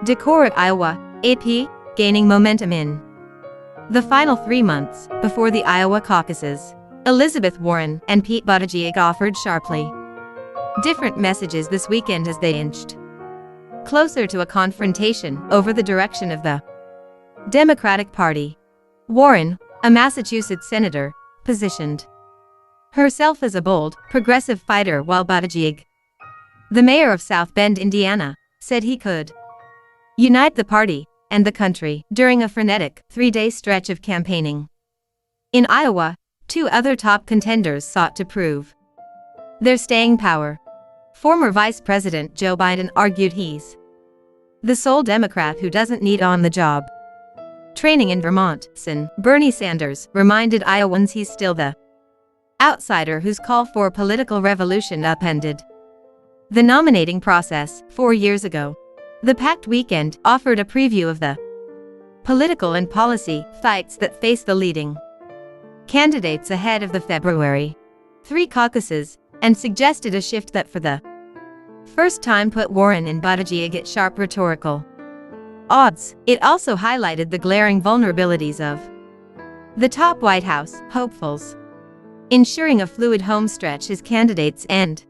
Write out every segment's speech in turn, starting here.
DECORAH, Iowa, AP, gaining momentum in the final 3 months before the Iowa caucuses. Elizabeth Warren and Pete Buttigieg offered sharply different messages this weekend as they inched closer to a confrontation over the direction of the Democratic Party. Warren, a Massachusetts senator, positioned herself as a bold, progressive fighter, while Buttigieg, the mayor of South Bend, Indiana, said he could unite the party and the country during a frenetic 3-day stretch of campaigning. In Iowa, 2 other top contenders sought to prove their staying power. Former Vice President Joe Biden argued he's the sole Democrat who doesn't need on-the-job training in Vermont. Bernie Sanders reminded Iowans he's still the outsider whose call for a political revolution upended the nominating process 4 years ago. The packed weekend offered a preview of the political and policy fights that face the leading candidates ahead of the February 3 caucuses, and suggested a shift that for the first time put Warren and Buttigieg at sharp rhetorical odds. It also highlighted the glaring vulnerabilities of the top White House hopefuls, ensuring a fluid homestretch as candidates and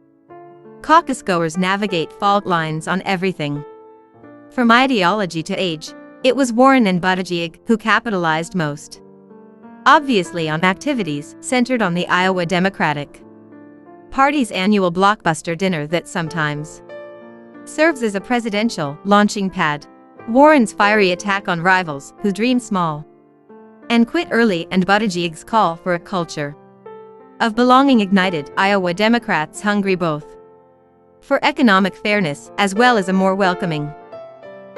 caucus goers navigate fault lines on everything from ideology to age. It was Warren and Buttigieg who capitalized most obviously on activities centered on the Iowa Democratic Party's annual blockbuster dinner that sometimes serves as a presidential launching pad. Warren's fiery attack on rivals who dream small and quit early, and Buttigieg's call for a culture of belonging ignited Iowa Democrats hungry both for economic fairness as well as a more welcoming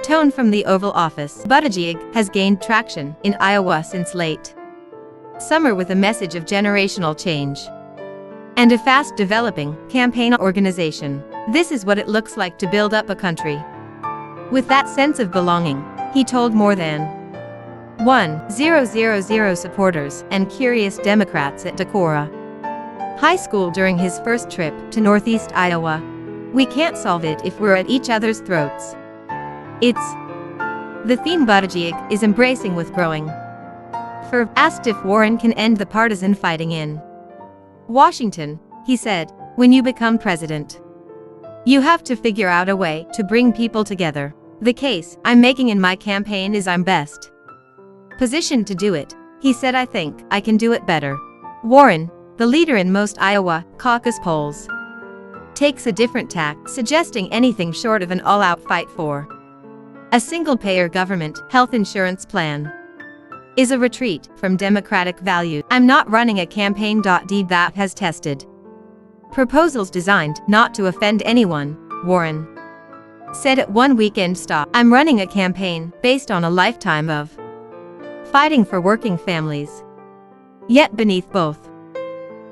tone from the Oval Office. Buttigieg has gained traction in Iowa since late summer with a message of generational change and a fast-developing campaign organization. This is what it looks like to build up a country with that sense of belonging, he told more than 1,000 supporters and curious Democrats at DECORAH High School during his first trip to Northeast Iowa. We can't solve it if we're at each other's throats. It's the theme Buttigieg is embracing with growing fervor. Asked if Warren can end the partisan fighting in Washington, he said, "When you become president, you have to figure out a way to bring people together. The case I'm making in my campaign is I'm best positioned to do it," he said. "I think I can do it better." Warren, the leader in most Iowa caucus polls, takes a different tack, suggesting anything short of an all-out fight for a single-payer government health insurance plan is a retreat from Democratic values. "I'm not running a campaign that has tested proposals designed not to offend anyone," Warren said at one weekend stop. "I'm running a campaign based on a lifetime of fighting for working families." Yet beneath both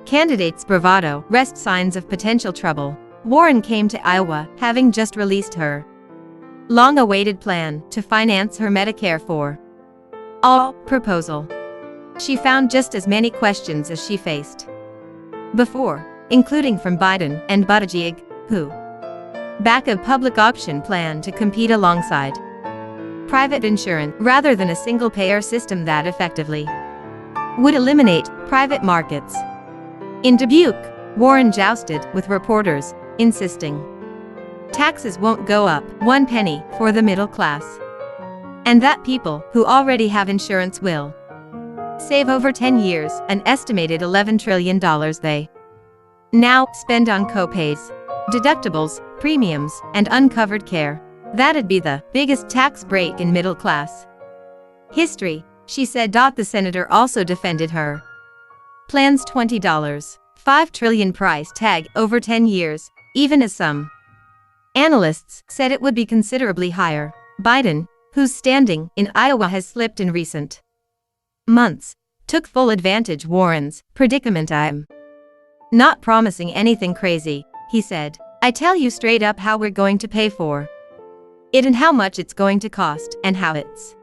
candidates' bravado rest signs of potential trouble. Warren came to Iowa having just released her long-awaited plan to finance her Medicare for All proposal. She found just as many questions as she faced before, including from Biden and Buttigieg, who back a public option plan to compete alongside private insurance rather than a single-payer system that effectively would eliminate private markets. In Dubuque, Warren jousted with reporters, insisting taxes won't go up 1 penny for the middle class, and that people who already have insurance will save over 10 years an estimated $11 trillion they now spend on co-pays, deductibles, premiums, and uncovered care. That'd be the biggest tax break in middle class history, she said. The senator also defended her plan's $20.5 trillion price tag over 10 years, even as some analysts said it would be considerably higher. Biden, whose standing in Iowa has slipped in recent months, took full advantage Warren's predicament. "I'm not promising anything crazy," he said. "I tell you straight up how we're going to pay for it and how much it's going to cost and how it's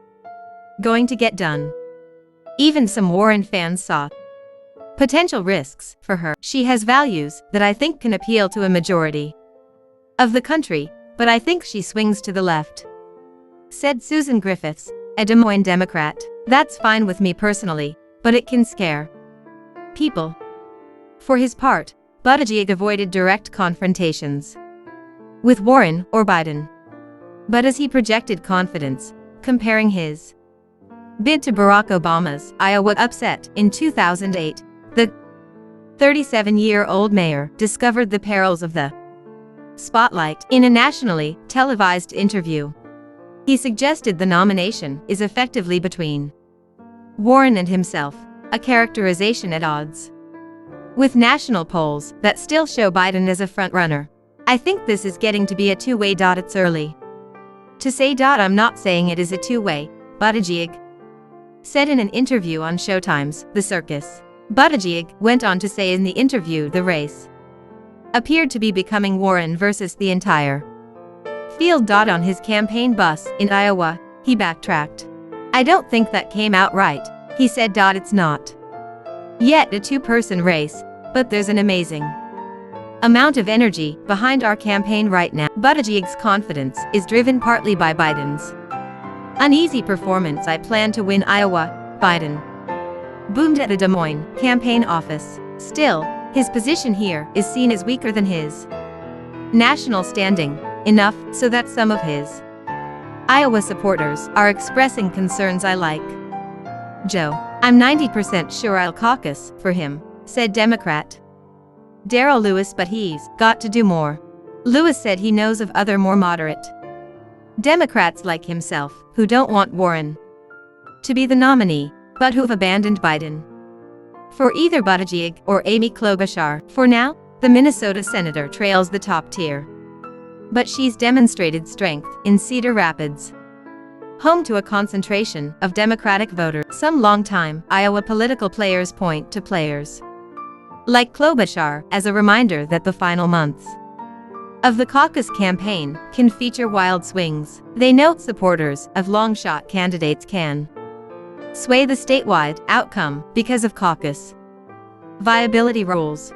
going to get done." Even some Warren fans saw potential risks for her. "She has values that I think can appeal to a majority of the country, but I think she swings to the left. said Susan Griffiths, a Des Moines Democrat. That's fine with me personally, but it can scare people. For his part, Buttigieg avoided direct confrontations with Warren or Biden. But as he projected confidence, comparing his bid to Barack Obama's Iowa upset in 2008, the 37-year-old mayor discovered the perils of the spotlight in a nationally televised interview. He suggested the nomination is effectively between Warren and himself, a characterization at odds with national polls that still show Biden as a frontrunner. I think this is getting to be a two-way. It's early to say. I'm not saying it is a two-way, Buttigieg said in an interview on Showtime's The Circus. Buttigieg went on to say in the interview the race appeared to be becoming Warren versus the entire field. On his campaign bus in Iowa, he backtracked. I don't think that came out right, he said. It's not yet a two-person race, but there's an amazing amount of energy behind our campaign right now. Buttigieg's confidence is driven partly by Biden's uneasy performance. I plan to win Iowa, Biden boomed at a Des Moines campaign office. Still, his position here is seen as weaker than his national standing, enough so that some of his Iowa supporters are expressing concerns. I like Joe. I'm 90% sure I'll caucus for him, said Democrat Darrell Lewis, but he's got to do more. Lewis said he knows of other more moderate Democrats like himself who don't want Warren to be the nominee, but who've abandoned Biden for either Buttigieg or Amy Klobuchar. For now, the Minnesota senator trails the top tier, but she's demonstrated strength in Cedar Rapids, home to a concentration of Democratic voters. Some longtime Iowa political players point to players like Klobuchar as a reminder that the final months of the caucus campaign can feature wild swings. They note supporters of long-shot candidates can sway the statewide outcome because of caucus viability rules.